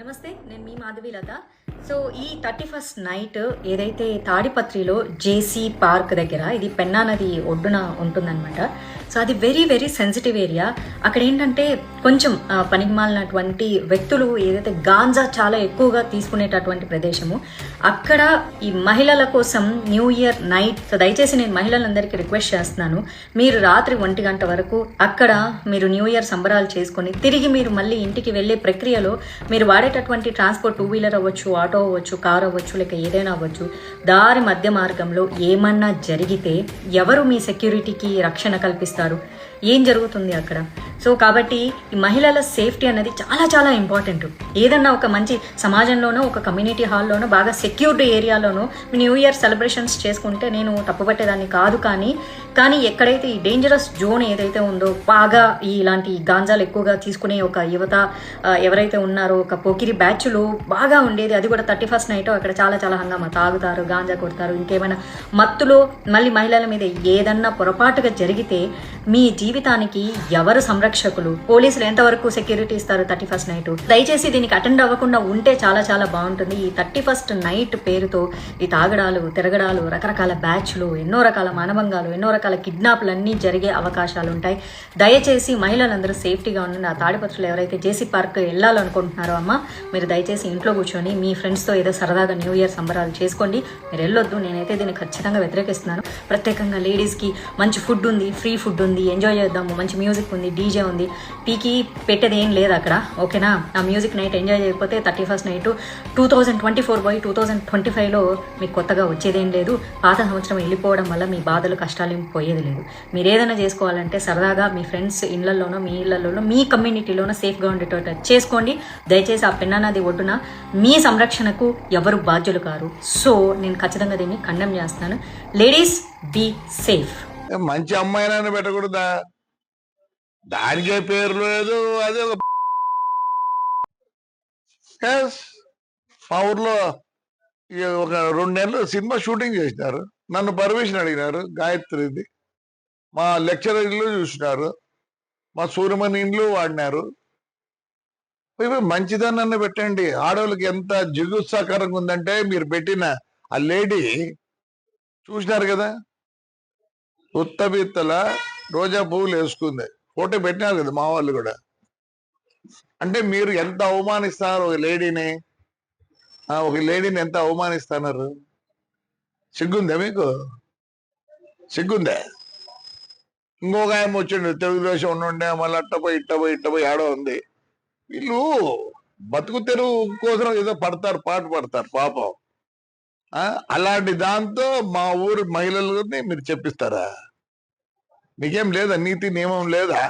నమస్తే, నేను మీ మాధవీలత. సో ఈ 31st నైట్ ఏదైతే తాడిపత్రిలో జేసీ పార్క్ దగ్గర, ఇది పెన్నా నది ఒడ్డున ఉంటుందన్నమాట. సో అది వెరీ వెరీ సెన్సిటివ్ ఏరియా. అక్కడ ఏంటంటే కొంచెం పనికిమాలినటువంటి వ్యక్తులు ఏదైతే గాంజా చాలా ఎక్కువగా తీసుకునేటటువంటి ప్రదేశము. అక్కడ ఈ మహిళల కోసం న్యూ ఇయర్ నైట్, సో దయచేసి నేను మహిళలందరికీ రిక్వెస్ట్ చేస్తున్నాను, మీరు రాత్రి 1 గంట వరకు అక్కడ మీరు న్యూ ఇయర్ సంబరాలు చేసుకొని తిరిగి మీరు మళ్ళీ ఇంటికి వెళ్ళే ప్రక్రియలో మీరు వాడేటటువంటి ట్రాన్స్పోర్ట్ 2 వీలర్ అవ్వచ్చు, ఆటో అవ్వచ్చు, కార్ అవ్వచ్చు, లేక ఏదైనా అవ్వచ్చు, దారి మధ్య మార్గంలో ఏమన్నా జరిగితే ఎవరు మీ సెక్యూరిటీకి రక్షణ కల్పిస్తారు? ఏం జరుగుతుంది అక్కడ? సో కాబట్టి ఈ మహిళల సేఫ్టీ అనేది చాలా చాలా ఇంపార్టెంట్. ఏదన్నా ఒక మంచి సమాజంలోనో, ఒక కమ్యూనిటీ హాల్లోనో, బాగా సెక్యూర్డ్ ఏరియాలోనో న్యూ ఇయర్ సెలబ్రేషన్స్ చేసుకుంటే నేను తప్పుపట్టేదాన్ని కాదు. కానీ ఎక్కడైతే ఈ డేంజరస్ జోన్ ఏదైతే ఉందో, బాగా ఇలాంటి గాంజాలు ఎక్కువగా తీసుకునే ఒక యువత ఎవరైతే ఉన్నారో, ఒక పోకిరి బ్యాచ్లు బాగా ఉండేది, అది కూడా 31st నైట్ అక్కడ చాలా చాలా హంగామా, తాగుతారు, గాంజా కొడతారు, ఇంకేమైనా మత్తులో మళ్ళీ మహిళల మీద ఏదన్నా పొరపాటుగా జరిగితే మీ జీవితానికి ఎవరు సంరక్షకులు? పోలీసులు ఎంతవరకు సెక్యూరిటీ ఇస్తారు 31st నైట్? దయచేసి దీనికి అటెండ్ అవ్వకుండా ఉంటే చాలా చాలా బాగుంటుంది. ఈ 31st నైట్ పేరుతో ఈ తాగడాలు, తిరగడాలు, రకరకాల బ్యాచ్లు, ఎన్నో రకాల మానభంగాలు, ఎన్నో రకాల కిడ్నాప్లు అన్నీ జరిగే అవకాశాలు ఉంటాయి. దయచేసి మహిళలందరూ సేఫ్టీగా ఉండండి. ఆ తాడిపత్రులు ఎవరైతే జేసీ పార్క్ వెళ్ళాలనుకుంటున్నారో అమ్మ, మీరు దయచేసి ఇంట్లో కూర్చొని మీ ఫ్రెండ్స్తో ఏదో సరదాగా న్యూ ఇయర్ సంబరాలు చేసుకోండి. మీరు వెళ్ళొద్దు. నేనైతే దీన్ని ఖచ్చితంగా వ్యతిరేకిస్తున్నాను. ప్రత్యేకంగా లేడీస్కి మంచి ఫుడ్ ఉంది, ఫ్రీ ఫుడ్ ఉంది, ఎంజాయ్ చేద్దాము, మంచి మ్యూజిక్ ఉంది, డీజే ఉంది, పీకి పెట్టేది ఏం లేదు అక్కడ, ఓకేనా? ఆ మ్యూజిక్ నైట్ ఎంజాయ్ చేయకపోతే 31st నైట్ 2024 పోయి 2025లో మీకు కొత్తగా వచ్చేదేం లేదు. పాత సంవత్సరం వెళ్ళిపోవడం వల్ల మీ బాధలు, కష్టాలు ఏం పోయేది లేదు. మీరు ఏదైనా చేసుకోవాలంటే సరదాగా మీ ఫ్రెండ్స్ ఇళ్లలోనో, మీ ఇళ్లలోనో, మీ కమ్యూనిటీలోనో సేఫ్గా ఉండేటట్టు చేసుకోండి. దయచేసి ఆ పెన్నా నది ఒడ్డున మీ సంరక్షణకు ఎవరు బాధ్యులు కారు. సో నేను ఖచ్చితంగా దీన్ని కండెమ్ చేస్తాను. Ladies, be safe. మంచి అమ్మాయినైనా పెట్టకూడదా? దానికే పేరు లేదు. అదే మా ఊర్లో ఒక 2 నెలలు సినిమా షూటింగ్ చేసినారు. నన్ను పర్మిషన్ అడిగినారు. గాయత్రిది మా లెక్చరర్ ఇల్లు చూసినారు, మా సూర్యమణి ఇండ్లు వాడినారు. మంచిదన్న పెట్టండి. ఆడవాళ్ళకి ఎంత జిగుత్సాకరంగా ఉందంటే, మీరు పెట్టిన ఆ లేడీ చూసినారు కదా, ఉత్తబిత్తల రోజా పువ్వులు వేసుకుంది, ఫోటో పెట్టినారు కదా మా వాళ్ళు కూడా. అంటే మీరు ఎంత అవమానిస్తున్నారు ఒక లేడీని ఎంత అవమానిస్తున్నారు? సిగ్గుందా మీకు? సిగ్గుందా? ఇంకొక ఆయన వచ్చిండు, తెలుగుదేశం ఉండే, మళ్ళీ ఇట్టపోయి ఆడో ఉంది. వీళ్ళు బతుకు తెరువు కోసం ఏదో పడతారు, పాట పడతారు పాపం. అలాంటి దాంతో మా ఊరు మహిళలని మీరు చెప్పిస్తారా? మీకేం లేదా? నీతి నియమం లేదా?